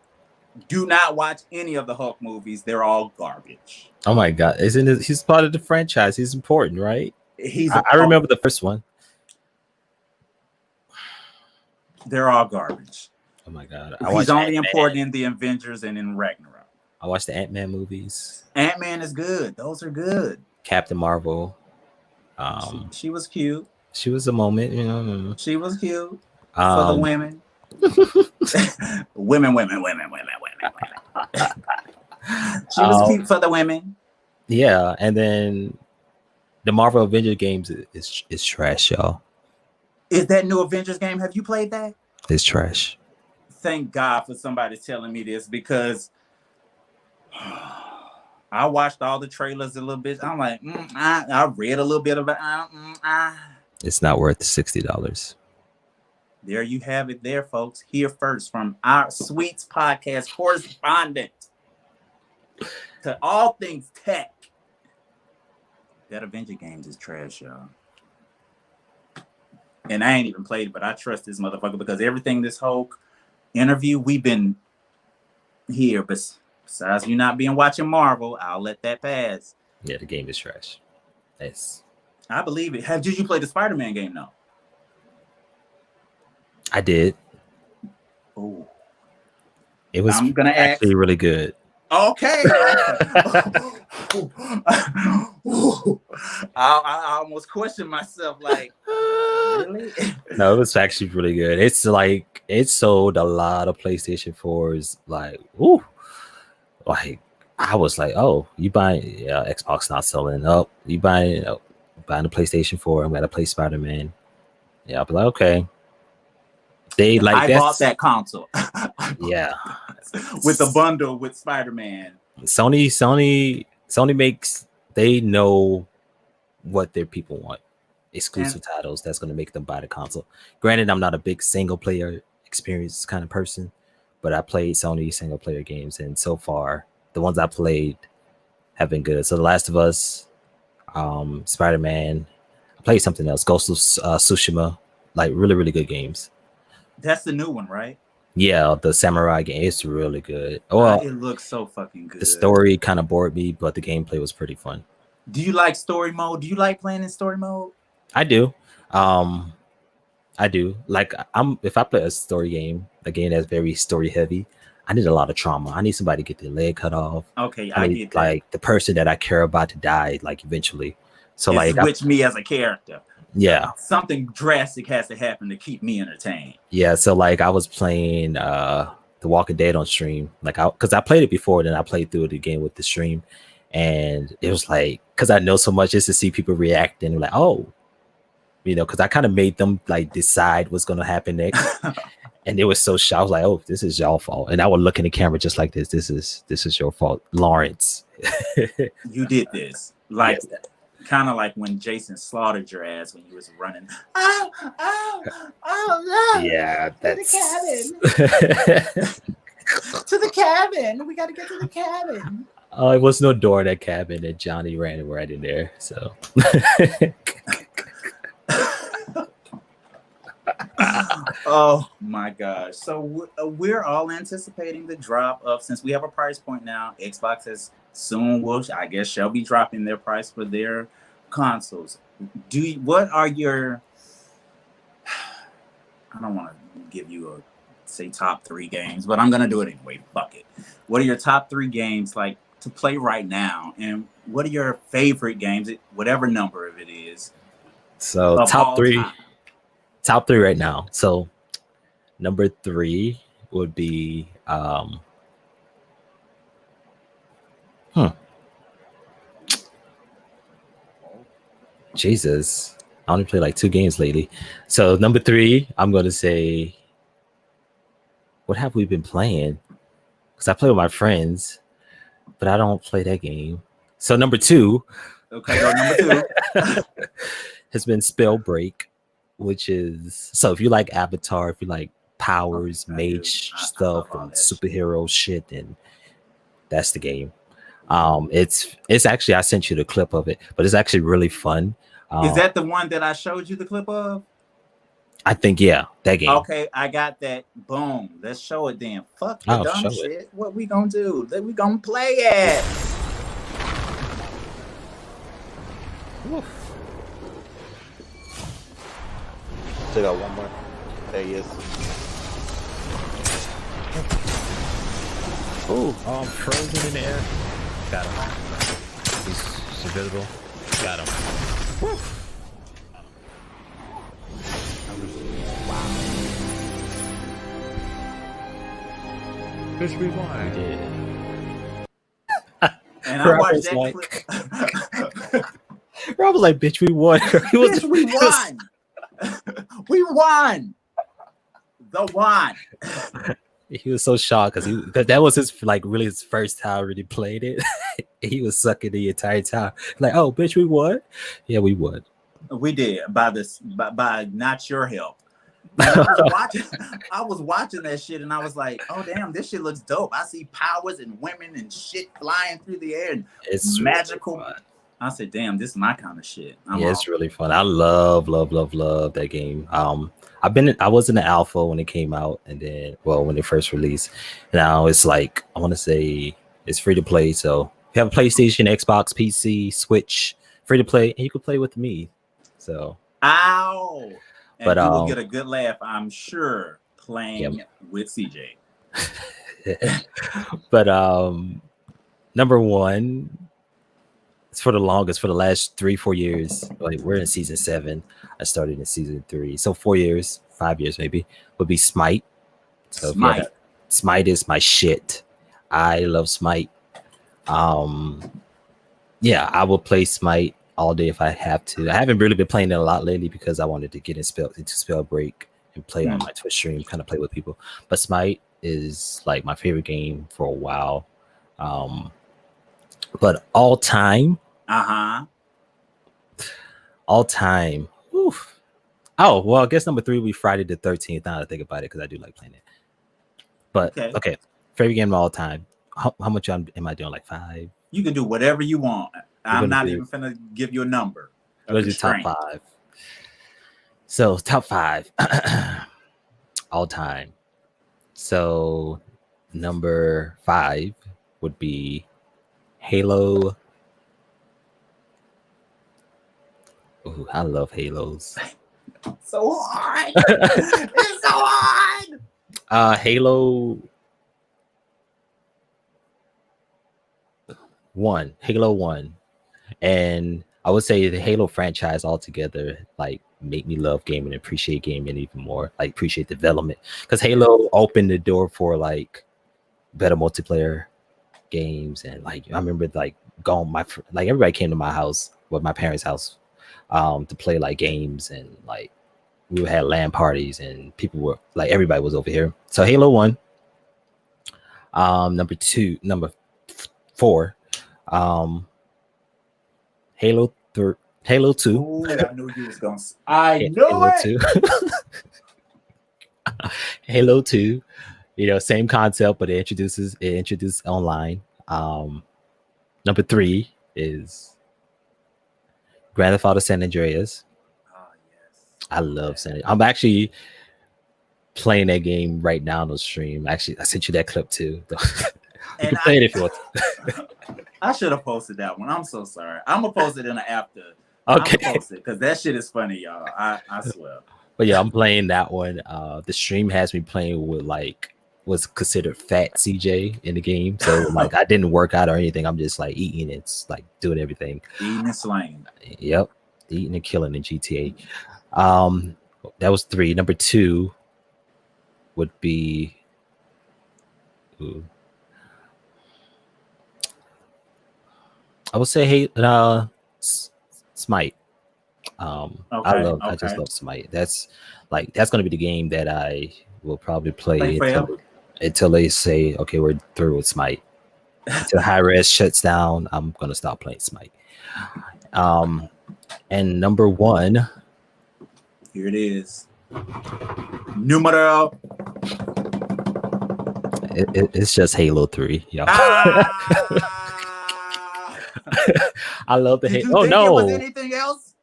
Do not watch any of the Hulk movies. They're all garbage. Oh my God. He's part of the franchise. He's important, right? I remember the first one. They're all garbage. Oh my God. He's only important in the Avengers and in Ragnarok. I watched the Ant-Man movies. Ant-Man is good. Those are good. Captain Marvel. She was cute. She was a moment, She was cute for the women. women. She was cute for the women. Yeah, and then the Marvel Avengers games is trash, y'all. Is that new Avengers game? Have you played that? It's trash. Thank God for somebody telling me this, because I watched all the trailers a little bit. I'm like, I read a little bit about It's not worth $60. There you have it there, folks. Here first from our Sweets podcast correspondent to all things tech. That Avenger Games is trash, y'all. And I ain't even played it, but I trust this motherfucker because everything this whole interview, we've been here. But besides you not being watching Marvel, I'll let that pass. Yeah, the game is trash. Yes. I believe it. Did you play the Spider-Man game though? I did. Oh. It was actually really good. Okay. I almost questioned myself, like, really? No, it was actually really good. It's like it sold a lot of PlayStation 4s. Like, ooh, like I was like, oh, you buying? Yeah, Xbox not selling. Oh, you buying the PlayStation 4? I'm gonna play Spider-Man. Yeah, I'll be like, okay. They like I bought that console. Yeah, with the bundle with Spider-Man. Sony makes, they know what their people want. Exclusive titles that's going to make them buy the console. Granted, I'm not a big single player experience kind of person, but I played Sony single player games, and so far the ones I played have been good. So The Last of Us, Spider-Man, I played something else, Ghost of Tsushima, like really, really good games. That's the new one, right? Yeah, the samurai game. It's really good. Well, it looks so fucking good. The story kind of bored me, but the gameplay was pretty fun. Do you like story mode? Do you like playing in story mode? I do. I do. Like, if I play a story game, a game that's very story heavy, I need a lot of trauma. I need somebody to get their leg cut off. Okay, I need, like, the person that I care about to die, like, eventually. So and like, switch me as a character. Yeah, something drastic has to happen to keep me entertained. Yeah, so like I was playing The Walking Dead on stream, like because I played it before, then I played through it again with the stream, and it was like, because I know so much, just to see people react and like, oh, because I kind of made them like decide what's gonna happen next, and they were so shocked. I was like, oh, this is y'all fault, and I would look in the camera just like this. This is your fault, Lawrence. You did this, like. Yes. Kind of like when Jason slaughtered your ass when you was running. Oh, no. Yeah, that's... To the cabin. To the cabin. We got to get to the cabin. Oh, it was no door in that cabin, and Johnny ran right in there. So. Oh my gosh! So we're all anticipating the drop of, since we have a price point now. Xbox has soon I guess shall be dropping their price for their consoles. What are your? I don't want to give you say top 3 games, but I'm gonna do it anyway. Fuck it. What are your top 3 games like to play right now, and what are your favorite games? Whatever number of it is. So Of top all three, time. top three right now. So number 3 would be Jesus. I only played like 2 games lately. So number 3, I'm gonna say, what have we been playing? Because I play with my friends, but I don't play that game. So number 2 Okay, go number 2. has been Spell Break, which is, so if you like Avatar, if you like powers, I do. mage I stuff, love all and that shit. superhero shit, then that's the game. It's actually, I sent you the clip of it, but it's actually really fun. Is that the one that I showed you the clip of? I think, yeah, that game. Okay, I got that. Boom. Let's show it then. Fuck the dumb show shit. it. What we gonna do? We gonna play it. Check out one more. There he is. Oh, frozen in the air. Got him. He's invisible. Got him. Woo. Bitch, we won. We did. And I watched was that like- clip. Rob was like, "Bitch, we won." He was, Bitch, we won. We won. The one. He was so shocked because that was his, like, really his first time really played it. He was sucking the entire time. Like, oh, bitch, we won. Yeah, we won. We did by not your help. And I was watching that shit and I was like, oh damn, this shit looks dope. I see powers and women and shit flying through the air and It's magical. really fun. I said, damn, this is my kind of shit. Yeah, it's really fun. I love that game. I was in the alpha when it came out, and then, well, when it first released. Now it's like, I want to say it's free to play. So if you have a PlayStation, Xbox, PC, Switch, free to play, and you can play with me. So Ow. And But, you will get a good laugh, I'm sure, playing with CJ. but number 1, it's for the last 3-4 years. Like, we're in season 7. I started in season 3, so 4 years, 5 years maybe, would be Smite. So Smite. Smite is my shit. I love Smite. Yeah, I will play Smite all day if I have to. I haven't really been playing it a lot lately because I wanted to get into Spell Break and play on my Twitch stream, kind of play with people. But Smite is like my favorite game for a while. But all time. Oof. Oh, well, I guess number 3 would be Friday the 13th. Now that I think about it, because I do like playing it. But okay, favorite game of all time. How much am I doing? Like 5? You can do whatever you want. I'm not even finna give you a number. Let's do top 5. So top 5 all time. So number 5 would be Halo. Ooh, I love Halos. So hard. It's so hard. Halo 1. And I would say the Halo franchise altogether, like, make me love gaming and appreciate gaming even more, like appreciate development, because Halo opened the door for like better multiplayer games. And like, I remember like like everybody came to my house, well, my parents' house, to play like games, and like we had LAN parties and people were like, everybody was over here. So Halo 1. Number 4, Halo 2. Ooh, I knew you was gonna. I knew Halo it. 2. Halo 2. You know, same concept, but it introduced online. Number 3 is Grand Theft Auto San Andreas. Oh yes. I love San Andreas. I'm actually playing that game right now on the stream. Actually, I sent you that clip too. You can play it if you want to. I should have posted that one. I'm so sorry. I'm gonna post it in the after. Okay. Because that shit is funny, y'all. I swear. But yeah, I'm playing that one. The stream has me playing with like what's considered fat Cee J in the game. So like, I didn't work out or anything. I'm just like eating. It's like doing everything. Eating and slaying. Yep. eating and killing in GTA. That was 3. Number 2 would be I would say Smite. I just love Smite. That's gonna be the game that I will probably play until they say, okay, we're through with Smite. Until Hi-Res shuts down, I'm gonna stop playing Smite. And number 1, here it is. Numero. It's just Halo 3, y'all. I love the Halo. Oh no! It was anything else?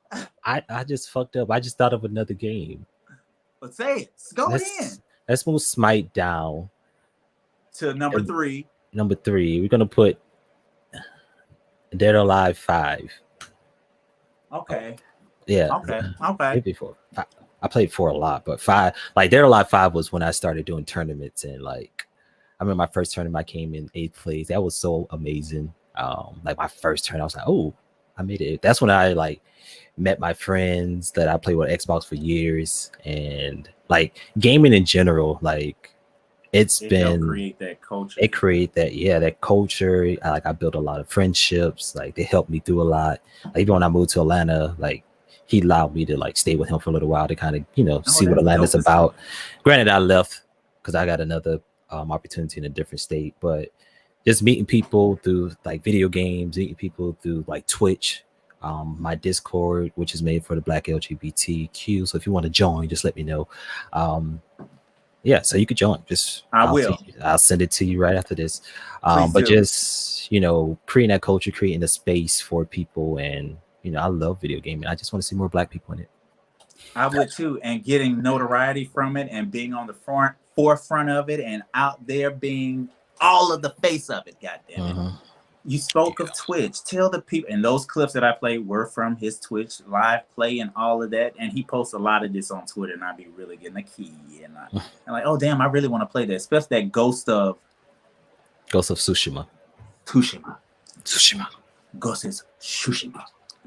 I just fucked up. I just thought of another game. But say it. Let's move Smite down to number 3. Number 3, we're gonna put Dead or Alive 5. Okay. Yeah. Okay. Maybe 4. I played 4 a lot, but 5, like Dead or Alive 5 was when I started doing tournaments, and like I remember my first tournament I came in 8th place. That was so amazing. Like my first turn, I was like, oh, I made it. That's when I like met my friends that I played with Xbox for years, and like gaming in general, like it create that culture. It create that culture. I built a lot of friendships. Like they helped me through a lot. Like even when I moved to Atlanta, like he allowed me to like stay with him for a little while to kind of see what Atlanta's about. Granted, I left because I got another opportunity in a different state, but just meeting people through like video games, meeting people through like Twitch, my Discord, which is made for the Black LGBTQ. So if you want to join, just let me know. So you could join. I'll send it to you right after this. But just creating that culture, creating a space for people, and I love video gaming. I just want to see more Black people in it. I would too, and getting notoriety from it, and being on the forefront of it, and out there being all of the face of it. Goddamn it! You spoke of Twitch. Tell the people, and those clips that I played were from his Twitch live play and all of that. And he posts a lot of this on Twitter, and I be really getting a key. And I'm like, oh damn, I really want to play that, especially that Ghost of Tsushima. Ghost of Tsushima.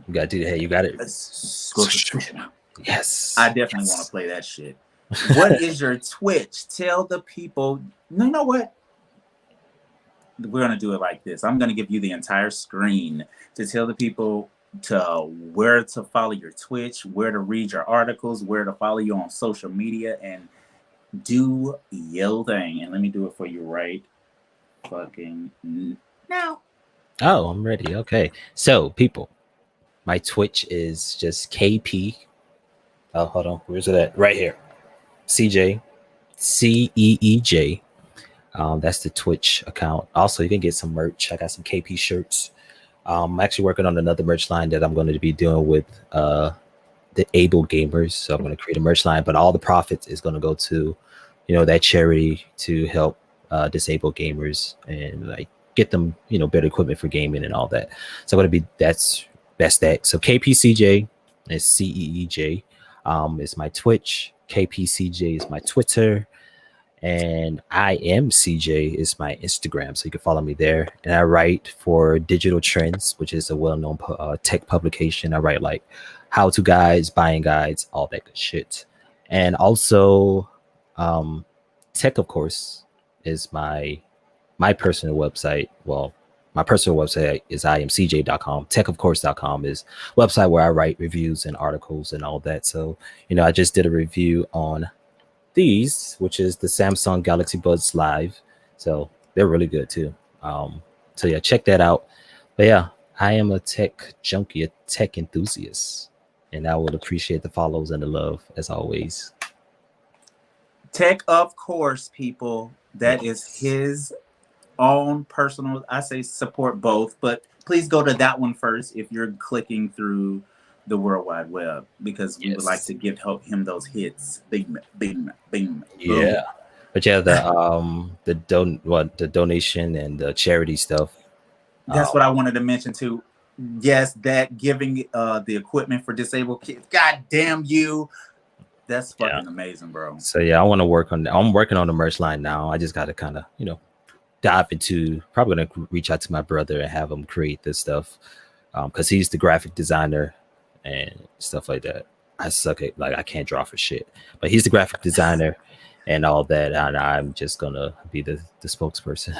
You gotta do that. Hey, you got it. Ghost of Tsushima. Yes. I definitely want to play that shit. What is your Twitch? Tell the people. No, you know what? We're going to do it like this. I'm going to give you the entire screen to tell the people to where to follow your Twitch, where to read your articles, where to follow you on social media, and do your thing. And let me do it for you right fucking now. Oh, I'm ready. Okay. So, people, my Twitch is just KP. Oh, hold on. Where's it at? Right here. Cee J. CEEJ. That's the Twitch account. Also, you can get some merch. I got some KP shirts. I'm actually working on another merch line that I'm going to be doing with the Able Gamers. So I'm going to create a merch line, but all the profits is going to go to, that charity to help disabled gamers and like get them, better equipment for gaming and all that. So that's that. So KPCJ is CEEJ. Is my Twitch. KPCJ is my Twitter. And I am CJ is my Instagram, so you can follow me there. And I write for Digital Trends, which is a well-known tech publication. I write like how-to guides, buying guides, all that good shit. And also, Tech, of course, is my personal website. Well, my personal website is imcj.com. Techofcourse.com is a website where I write reviews and articles and all that. So, I just did a review on these, which is the Samsung Galaxy Buds Live. So they're really good too. So yeah, check that out. But yeah, I am a tech junkie, a tech enthusiast, and I would appreciate the follows and the love as always. Tech, of course, people. That is his own personal. I say support both, but please go to that one first if you're clicking through the World Wide Web, because we would like to help him those hits. Bing, bing, bing. Yeah. Boom. But yeah, the donation and the charity stuff. That's what I wanted to mention too. Yes, that giving the equipment for disabled kids. God damn you. That's fucking amazing, bro. So yeah, I want to work on that. I'm working on the merch line now. I just got to kind of, dive into, probably going to reach out to my brother and have him create this stuff. Because he's the graphic designer and stuff like that. I suck at, like, I can't draw for shit. But he's the graphic designer and all that, and I'm just gonna be the spokesperson.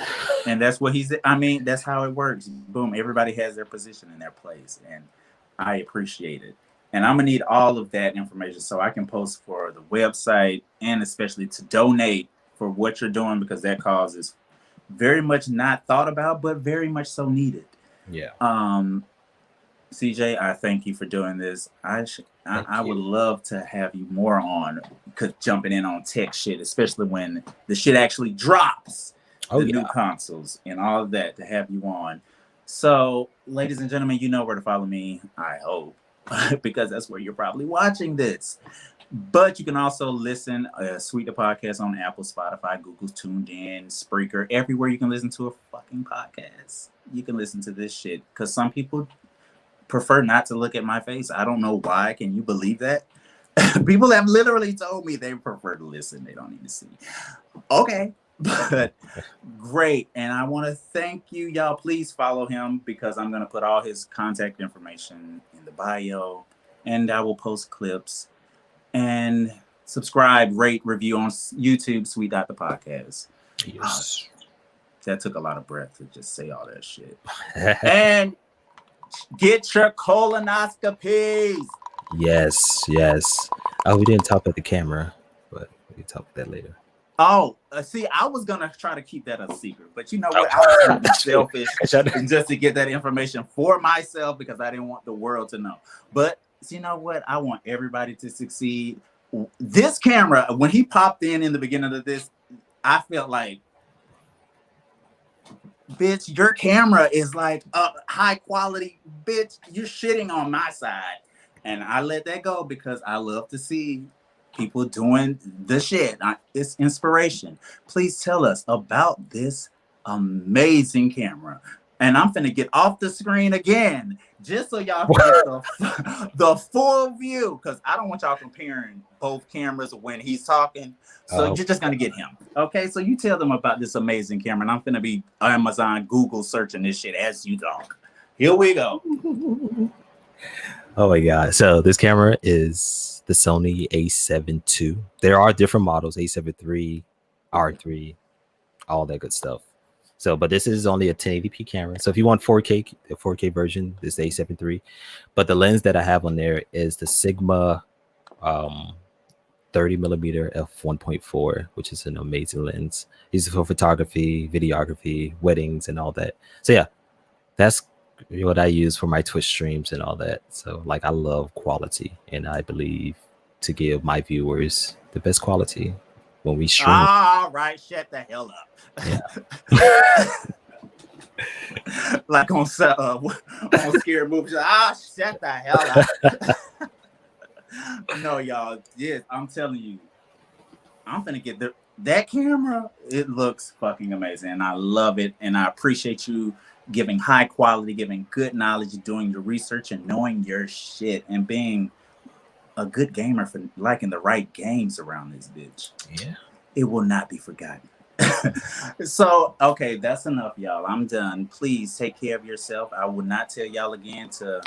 And that's what I mean, that's how it works. Boom, everybody has their position in their place, and I appreciate it. And I'm gonna need all of that information so I can post for the website and especially to donate for what you're doing, because that cause is very much not thought about, but very much so needed. Yeah. Cee J, I thank you for doing this. I would love to have you more on, jumping in on tech shit, especially when the shit actually drops. New consoles and all of that, to have you on. So, ladies and gentlemen, you know where to follow me, I hope, because that's where you're probably watching this. But you can also listen Sweet the Podcast on Apple, Spotify, Google, Tuned In, Spreaker, everywhere you can listen to a fucking podcast. You can listen to this shit, because some people prefer not to look at my face. I don't know why. Can you believe that? People have literally told me they prefer to listen. They don't need to see. Okay. But great. And I want to thank you, y'all. Please follow him, because I'm going to put all his contact information in the bio, and I will post clips. And subscribe, rate, review on YouTube, Sweet the Podcast. Yes. That took a lot of breath to just say all that shit. And get your colonoscopies. Yes. Oh, we didn't talk about the camera, but we can talk about that later. Oh, see, I was gonna try to keep that a secret, but you know what? I was gonna be selfish and just to get that information for myself, because I didn't want the world to know. But you know what? I want everybody to succeed. This camera, when he popped in the beginning of this, I felt like, bitch, your camera is like high quality, bitch. You're shitting on my side, and I let that go because I love to see people doing the shit. It's inspiration. Please tell us about this amazing camera. And I'm finna get off the screen again, just so y'all can get the full view, because I don't want y'all comparing both cameras when he's talking. So you're just gonna get him. Okay, so you tell them about this amazing camera, and I'm finna be Amazon, Google searching this shit as you talk. Here we go. Oh my god. So this camera is the Sony A7 II. There are different models, A7 III, R3, all that good stuff. So, but this is only a 1080p camera. So if you want 4K, the 4K version is the A7 III. But the lens that I have on there is the Sigma 30mm f1.4, which is an amazing lens. Used for photography, videography, weddings, and all that. So yeah, that's what I use for my Twitch streams and all that. So like, I love quality, and I believe to give my viewers the best quality when we stream. All right, shut the hell up. Yeah. Like on scary movies. Shut the hell up. No, y'all. Yes, I'm telling you, I'm gonna get that camera. It looks fucking amazing, and I love it. And I appreciate you giving high quality, giving good knowledge, doing your research, and knowing your shit, and being a good gamer for liking the right games around this bitch. Yeah, it will not be forgotten. So, okay, that's enough, y'all. I'm done. Please take care of yourself. I will not tell y'all again to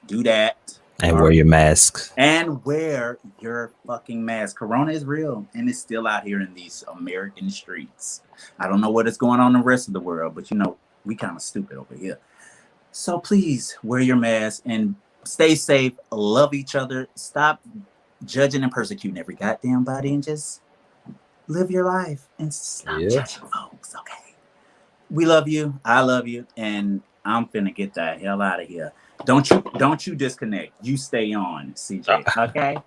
do that. And wear your masks. And wear your fucking mask. Corona is real, and it's still out here in these American streets. I don't know what is going on in the rest of the world, but you know, we kind of stupid over here. So please wear your mask and stay safe. Love each other. Stop judging and persecuting every goddamn body, and just live your life and stop judging folks, okay? We love you. I love you. And I'm finna get the hell out of here. Don't you disconnect. You stay on, CJ, okay?